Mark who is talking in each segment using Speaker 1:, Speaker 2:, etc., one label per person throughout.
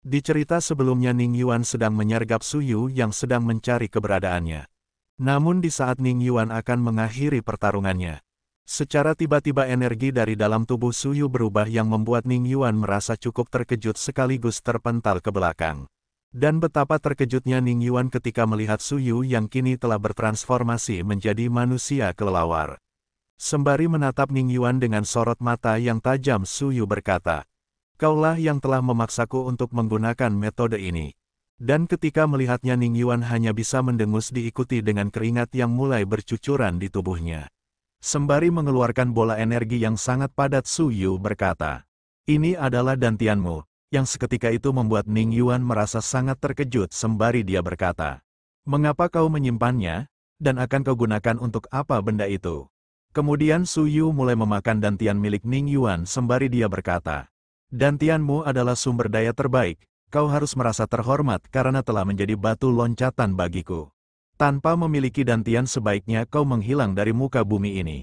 Speaker 1: Di cerita sebelumnya Ning Yuan sedang menyergap Su Yu yang sedang mencari keberadaannya. Namun di saat Ning Yuan akan mengakhiri pertarungannya, secara tiba-tiba energi dari dalam tubuh Su Yu berubah yang membuat Ning Yuan merasa cukup terkejut sekaligus terpental ke belakang. Dan betapa terkejutnya Ning Yuan ketika melihat Su Yu yang kini telah bertransformasi menjadi manusia kelelawar. Sembari menatap Ning Yuan dengan sorot mata yang tajam, Su Yu berkata, "Kaulah yang telah memaksaku untuk menggunakan metode ini." Dan ketika melihatnya Ning Yuan hanya bisa mendengus diikuti dengan keringat yang mulai bercucuran di tubuhnya. Sembari mengeluarkan bola energi yang sangat padat, Su Yu berkata, "Ini adalah dantianmu," yang seketika itu membuat Ning Yuan merasa sangat terkejut sembari dia berkata, "Mengapa kau menyimpannya? Dan akan kau gunakan untuk apa benda itu?" Kemudian Su Yu mulai memakan dantian milik Ning Yuan sembari dia berkata, "Dantianmu adalah sumber daya terbaik, kau harus merasa terhormat karena telah menjadi batu loncatan bagiku. Tanpa memiliki dantian sebaiknya kau menghilang dari muka bumi ini.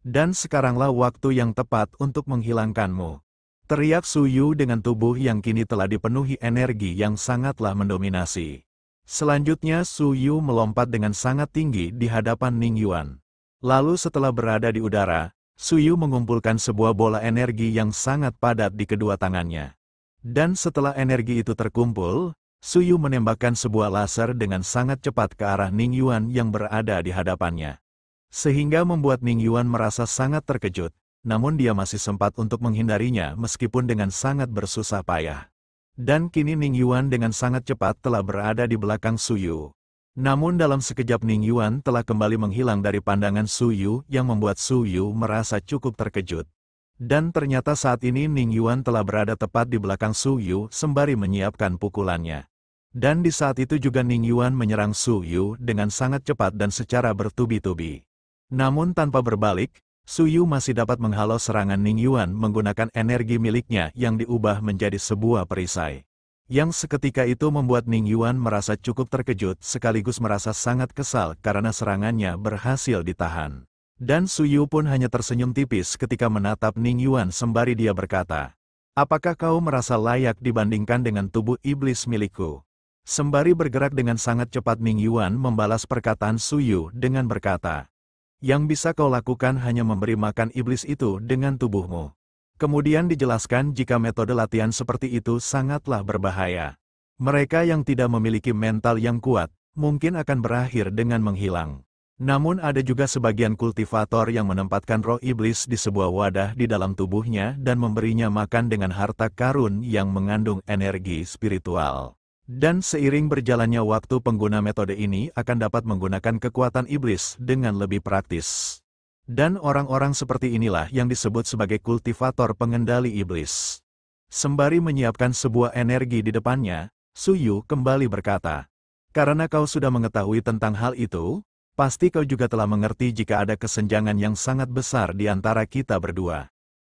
Speaker 1: Dan sekaranglah waktu yang tepat untuk menghilangkanmu." Teriak Su Yu dengan tubuh yang kini telah dipenuhi energi yang sangatlah mendominasi. Selanjutnya Su Yu melompat dengan sangat tinggi di hadapan Ning Yuan. Lalu setelah berada di udara, Su Yu mengumpulkan sebuah bola energi yang sangat padat di kedua tangannya. Dan setelah energi itu terkumpul, Su Yu menembakkan sebuah laser dengan sangat cepat ke arah Ning Yuan yang berada di hadapannya. Sehingga membuat Ning Yuan merasa sangat terkejut, namun dia masih sempat untuk menghindarinya meskipun dengan sangat bersusah payah. Dan kini Ning Yuan dengan sangat cepat telah berada di belakang Su Yu. Namun dalam sekejap Ning Yuan telah kembali menghilang dari pandangan Su Yu yang membuat Su Yu merasa cukup terkejut. Dan ternyata saat ini Ning Yuan telah berada tepat di belakang Su Yu sembari menyiapkan pukulannya. Dan di saat itu juga Ning Yuan menyerang Su Yu dengan sangat cepat dan secara bertubi-tubi. Namun tanpa berbalik, Su Yu masih dapat menghalau serangan Ning Yuan menggunakan energi miliknya yang diubah menjadi sebuah perisai. Yang seketika itu membuat Ning Yuan merasa cukup terkejut sekaligus merasa sangat kesal karena serangannya berhasil ditahan. Dan Su Yu pun hanya tersenyum tipis ketika menatap Ning Yuan sembari dia berkata, "Apakah kau merasa layak dibandingkan dengan tubuh iblis milikku?" Sembari bergerak dengan sangat cepat Ning Yuan membalas perkataan Su Yu dengan berkata, "Yang bisa kau lakukan hanya memberi makan iblis itu dengan tubuhmu." Kemudian dijelaskan jika metode latihan seperti itu sangatlah berbahaya. Mereka yang tidak memiliki mental yang kuat, mungkin akan berakhir dengan menghilang. Namun ada juga sebagian kultivator yang menempatkan roh iblis di sebuah wadah di dalam tubuhnya dan memberinya makan dengan harta karun yang mengandung energi spiritual. Dan seiring berjalannya waktu pengguna metode ini akan dapat menggunakan kekuatan iblis dengan lebih praktis. Dan orang-orang seperti inilah yang disebut sebagai kultivator pengendali iblis. Sembari menyiapkan sebuah energi di depannya, Su Yu kembali berkata, "Karena kau sudah mengetahui tentang hal itu, pasti kau juga telah mengerti jika ada kesenjangan yang sangat besar di antara kita berdua."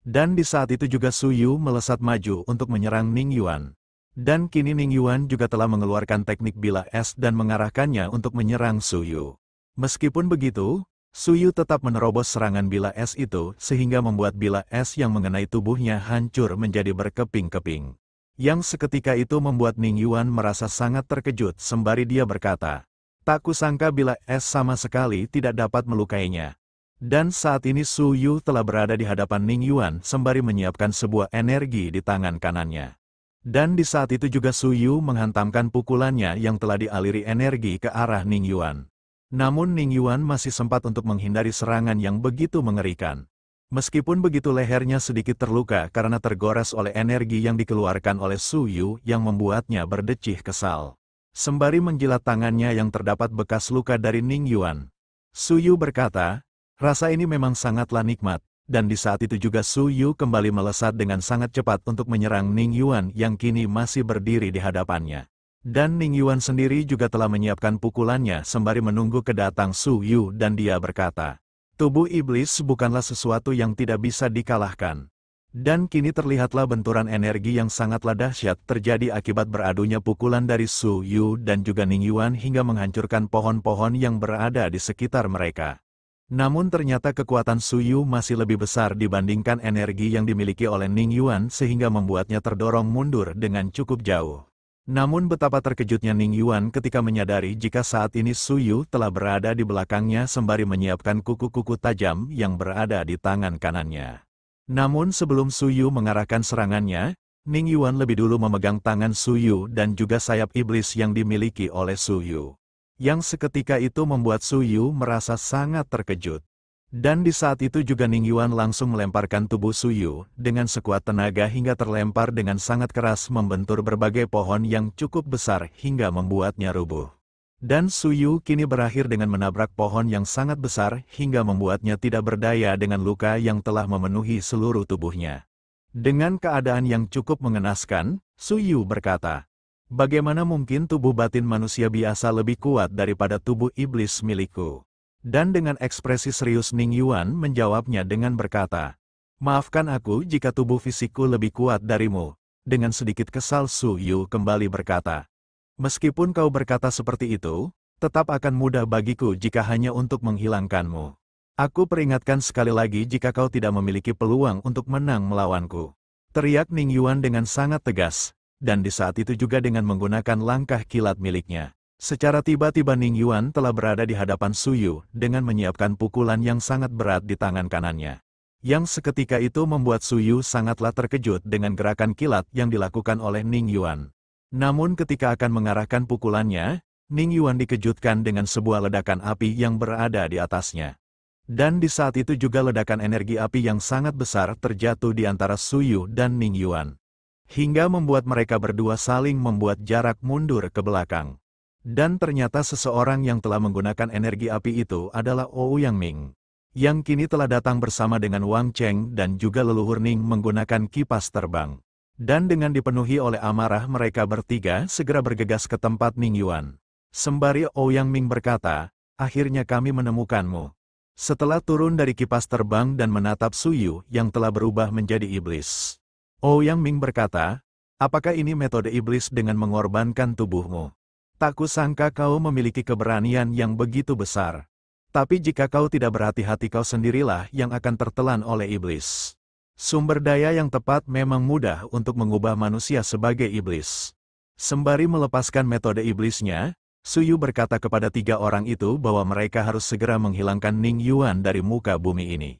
Speaker 1: Dan di saat itu juga Su Yu melesat maju untuk menyerang Ning Yuan. Dan kini Ning Yuan juga telah mengeluarkan teknik bilah es dan mengarahkannya untuk menyerang Su Yu. Meskipun begitu, Su Yu tetap menerobos serangan bilah es itu sehingga membuat bilah es yang mengenai tubuhnya hancur menjadi berkeping-keping. Yang seketika itu membuat Ning Yuan merasa sangat terkejut sembari dia berkata, "Tak kusangka bilah es sama sekali tidak dapat melukainya." Dan saat ini Su Yu telah berada di hadapan Ning Yuan sembari menyiapkan sebuah energi di tangan kanannya. Dan di saat itu juga Su Yu menghantamkan pukulannya yang telah dialiri energi ke arah Ning Yuan. Namun Ning Yuan masih sempat untuk menghindari serangan yang begitu mengerikan. Meskipun begitu lehernya sedikit terluka karena tergores oleh energi yang dikeluarkan oleh Su Yu yang membuatnya berdecih kesal. Sembari menjilat tangannya yang terdapat bekas luka dari Ning Yuan. Su Yu berkata, "Rasa ini memang sangatlah nikmat." Dan di saat itu juga Su Yu kembali melesat dengan sangat cepat untuk menyerang Ning Yuan yang kini masih berdiri di hadapannya. Dan Ning Yuan sendiri juga telah menyiapkan pukulannya sembari menunggu kedatang Su Yu dan dia berkata, "Tubuh iblis bukanlah sesuatu yang tidak bisa dikalahkan." Dan kini terlihatlah benturan energi yang sangatlah dahsyat terjadi akibat beradunya pukulan dari Su Yu dan juga Ning Yuan hingga menghancurkan pohon-pohon yang berada di sekitar mereka. Namun ternyata kekuatan Su Yu masih lebih besar dibandingkan energi yang dimiliki oleh Ning Yuan sehingga membuatnya terdorong mundur dengan cukup jauh. Namun betapa terkejutnya Ning Yuan ketika menyadari jika saat ini Su Yu telah berada di belakangnya sembari menyiapkan kuku-kuku tajam yang berada di tangan kanannya. Namun sebelum Su Yu mengarahkan serangannya, Ning Yuan lebih dulu memegang tangan Su Yu dan juga sayap iblis yang dimiliki oleh Su Yu. Yang seketika itu membuat Su Yu merasa sangat terkejut. Dan di saat itu juga Ning Yuan langsung melemparkan tubuh Su Yu dengan sekuat tenaga hingga terlempar dengan sangat keras membentur berbagai pohon yang cukup besar hingga membuatnya rubuh. Dan Su Yu kini berakhir dengan menabrak pohon yang sangat besar hingga membuatnya tidak berdaya dengan luka yang telah memenuhi seluruh tubuhnya. Dengan keadaan yang cukup mengenaskan, Su Yu berkata, "Bagaimana mungkin tubuh batin manusia biasa lebih kuat daripada tubuh iblis milikku?" Dan dengan ekspresi serius Ning Yuan menjawabnya dengan berkata, "Maafkan aku jika tubuh fisikku lebih kuat darimu." Dengan sedikit kesal Su Yu kembali berkata, "Meskipun kau berkata seperti itu, tetap akan mudah bagiku jika hanya untuk menghilangkanmu. Aku peringatkan sekali lagi jika kau tidak memiliki peluang untuk menang melawanku." Teriak Ning Yuan dengan sangat tegas, dan di saat itu juga dengan menggunakan langkah kilat miliknya. Secara tiba-tiba Ning Yuan telah berada di hadapan Su Yu dengan menyiapkan pukulan yang sangat berat di tangan kanannya. Yang seketika itu membuat Su Yu sangatlah terkejut dengan gerakan kilat yang dilakukan oleh Ning Yuan. Namun ketika akan mengarahkan pukulannya, Ning Yuan dikejutkan dengan sebuah ledakan api yang berada di atasnya. Dan di saat itu juga ledakan energi api yang sangat besar terjatuh di antara Su Yu dan Ning Yuan. Hingga membuat mereka berdua saling membuat jarak mundur ke belakang. Dan ternyata seseorang yang telah menggunakan energi api itu adalah Ouyang Ming. Yang kini telah datang bersama dengan Wang Cheng dan juga leluhur Ning menggunakan kipas terbang. Dan dengan dipenuhi oleh amarah mereka bertiga segera bergegas ke tempat Ning Yuan. Sembari Ouyang Ming berkata, "Akhirnya kami menemukanmu." Setelah turun dari kipas terbang dan menatap Su Yu yang telah berubah menjadi iblis, Ouyang Ming berkata, "Apakah ini metode iblis dengan mengorbankan tubuhmu? Tak kusangka kau memiliki keberanian yang begitu besar. Tapi jika kau tidak berhati-hati kau sendirilah yang akan tertelan oleh iblis." Sumber daya yang tepat memang mudah untuk mengubah manusia sebagai iblis. Sembari melepaskan metode iblisnya, Su Yu berkata kepada tiga orang itu bahwa mereka harus segera menghilangkan Ning Yuan dari muka bumi ini.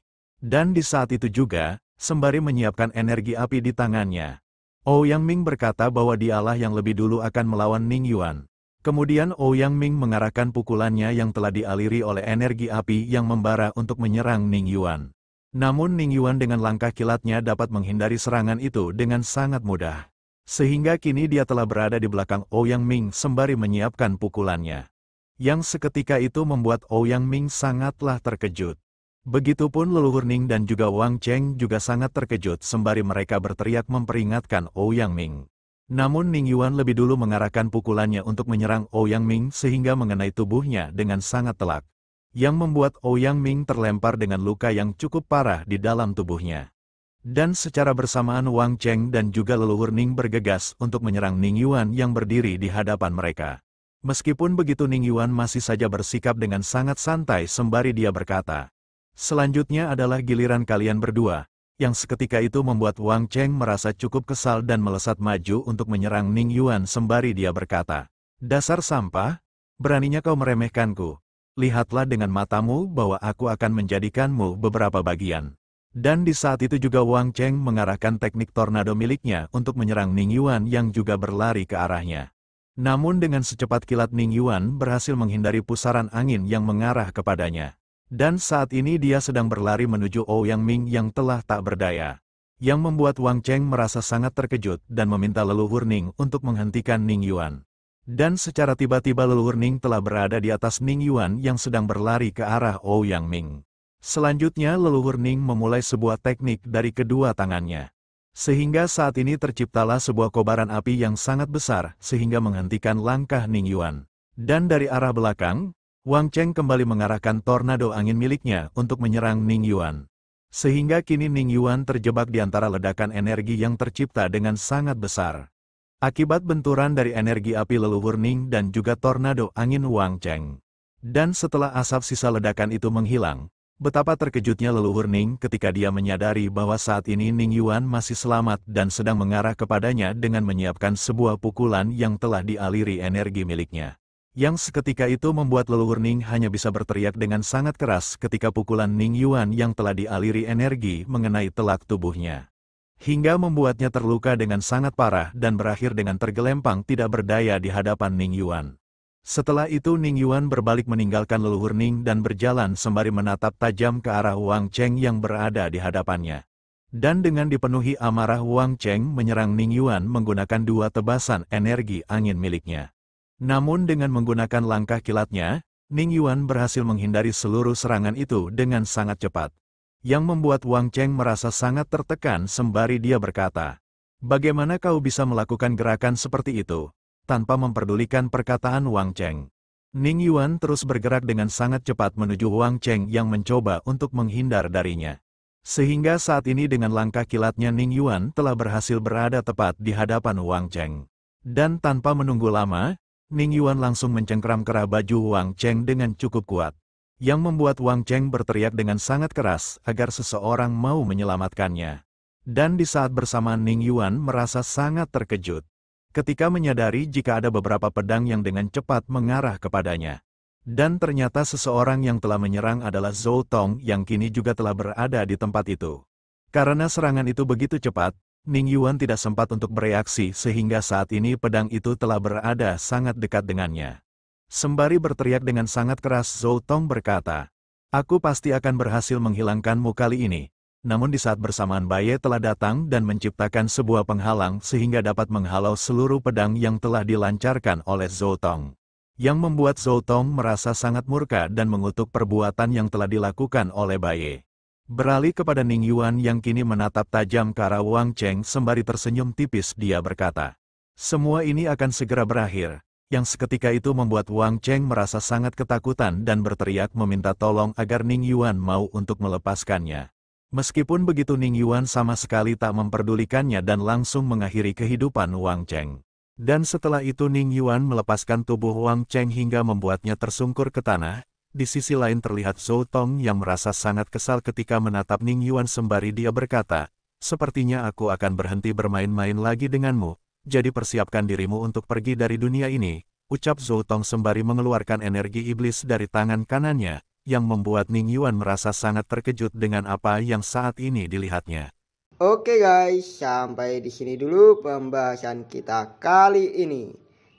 Speaker 1: Dan di saat itu juga, sembari menyiapkan energi api di tangannya, Ouyang Ming berkata bahwa dialah yang lebih dulu akan melawan Ning Yuan. Kemudian Ouyang Ming mengarahkan pukulannya yang telah dialiri oleh energi api yang membara untuk menyerang Ning Yuan. Namun Ning Yuan dengan langkah kilatnya dapat menghindari serangan itu dengan sangat mudah. Sehingga kini dia telah berada di belakang Ouyang Ming sembari menyiapkan pukulannya. Yang seketika itu membuat Ouyang Ming sangatlah terkejut. Begitupun leluhur Ning dan juga Wang Cheng juga sangat terkejut sembari mereka berteriak memperingatkan Ouyang Ming. Namun Ning Yuan lebih dulu mengarahkan pukulannya untuk menyerang Ouyang Ming sehingga mengenai tubuhnya dengan sangat telak. Yang membuat Ouyang Ming terlempar dengan luka yang cukup parah di dalam tubuhnya. Dan secara bersamaan Wang Cheng dan juga leluhur Ning bergegas untuk menyerang Ning Yuan yang berdiri di hadapan mereka. Meskipun begitu Ning Yuan masih saja bersikap dengan sangat santai sembari dia berkata, "Selanjutnya adalah giliran kalian berdua," yang seketika itu membuat Wang Cheng merasa cukup kesal dan melesat maju untuk menyerang Ning Yuan sembari dia berkata, "Dasar sampah, beraninya kau meremehkanku. Lihatlah dengan matamu bahwa aku akan menjadikanmu beberapa bagian." Dan di saat itu juga Wang Cheng mengarahkan teknik tornado miliknya untuk menyerang Ning Yuan yang juga berlari ke arahnya. Namun dengan secepat kilat Ning Yuan berhasil menghindari pusaran angin yang mengarah kepadanya. Dan saat ini dia sedang berlari menuju Ouyang Ming yang telah tak berdaya. Yang membuat Wang Cheng merasa sangat terkejut dan meminta leluhur Ning untuk menghentikan Ning Yuan. Dan secara tiba-tiba leluhur Ning telah berada di atas Ning Yuan yang sedang berlari ke arah Ouyang Ming. Selanjutnya leluhur Ning memulai sebuah teknik dari kedua tangannya. Sehingga saat ini terciptalah sebuah kobaran api yang sangat besar sehingga menghentikan langkah Ning Yuan. Dan dari arah belakang, Wang Cheng kembali mengarahkan tornado angin miliknya untuk menyerang Ning Yuan. Sehingga kini Ning Yuan terjebak di antara ledakan energi yang tercipta dengan sangat besar. Akibat benturan dari energi api leluhur Ning dan juga tornado angin Wang Cheng. Dan setelah asap sisa ledakan itu menghilang, Betapa terkejutnya leluhur Ning ketika dia menyadari bahwa saat ini Ning Yuan masih selamat dan sedang mengarah kepadanya dengan menyiapkan sebuah pukulan yang telah dialiri energi miliknya. Yang seketika itu membuat leluhur Ning hanya bisa berteriak dengan sangat keras ketika pukulan Ning Yuan yang telah dialiri energi mengenai telak tubuhnya. Hingga membuatnya terluka dengan sangat parah dan berakhir dengan tergelempang tidak berdaya di hadapan Ning Yuan. Setelah itu Ning Yuan berbalik meninggalkan leluhur Ning dan berjalan sembari menatap tajam ke arah Wang Cheng yang berada di hadapannya. Dan dengan dipenuhi amarah Wang Cheng menyerang Ning Yuan menggunakan 2 tebasan energi angin miliknya. Namun dengan menggunakan langkah kilatnya, Ning Yuan berhasil menghindari seluruh serangan itu dengan sangat cepat. Yang membuat Wang Cheng merasa sangat tertekan sembari dia berkata, "Bagaimana kau bisa melakukan gerakan seperti itu?" Tanpa memperdulikan perkataan Wang Cheng. Ning Yuan terus bergerak dengan sangat cepat menuju Wang Cheng yang mencoba untuk menghindar darinya. Sehingga saat ini dengan langkah kilatnya Ning Yuan telah berhasil berada tepat di hadapan Wang Cheng. Dan tanpa menunggu lama, Ning Yuan langsung mencengkram kerah baju Wang Cheng dengan cukup kuat. Yang membuat Wang Cheng berteriak dengan sangat keras agar seseorang mau menyelamatkannya. Dan di saat bersamaan Ning Yuan merasa sangat terkejut ketika menyadari jika ada beberapa pedang yang dengan cepat mengarah kepadanya. Dan ternyata seseorang yang telah menyerang adalah Zhou Tong yang kini juga telah berada di tempat itu. Karena serangan itu begitu cepat, Ning Yuan tidak sempat untuk bereaksi sehingga saat ini pedang itu telah berada sangat dekat dengannya. Sembari berteriak dengan sangat keras Zhou Tong berkata, "Aku pasti akan berhasil menghilangkanmu kali ini." Namun di saat bersamaan Baye telah datang dan menciptakan sebuah penghalang sehingga dapat menghalau seluruh pedang yang telah dilancarkan oleh Zhou Tong. Yang membuat Zhou Tong merasa sangat murka dan mengutuk perbuatan yang telah dilakukan oleh Baye. Beralih kepada Ning Yuan yang kini menatap tajam ke arah Wang Cheng sembari tersenyum tipis dia berkata, "Semua ini akan segera berakhir." Yang seketika itu membuat Wang Cheng merasa sangat ketakutan dan berteriak meminta tolong agar Ning Yuan mau untuk melepaskannya. Meskipun begitu Ning Yuan sama sekali tak memperdulikannya dan langsung mengakhiri kehidupan Wang Cheng. Dan setelah itu Ning Yuan melepaskan tubuh Wang Cheng hingga membuatnya tersungkur ke tanah. Di sisi lain terlihat Zhou Tong yang merasa sangat kesal ketika menatap Ning Yuan sembari dia berkata, "Sepertinya aku akan berhenti bermain-main lagi denganmu, jadi persiapkan dirimu untuk pergi dari dunia ini," ucap Zhou Tong sembari mengeluarkan energi iblis dari tangan kanannya, yang membuat Ning Yuan merasa sangat terkejut dengan apa yang saat ini dilihatnya.
Speaker 2: Oke guys, sampai di sini dulu pembahasan kita kali ini.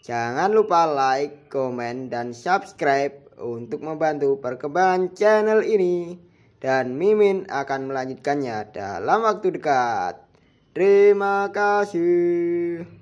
Speaker 2: Jangan lupa like, komen, dan subscribe untuk membantu perkembangan channel ini. Dan Mimin akan melanjutkannya dalam waktu dekat. Terima kasih.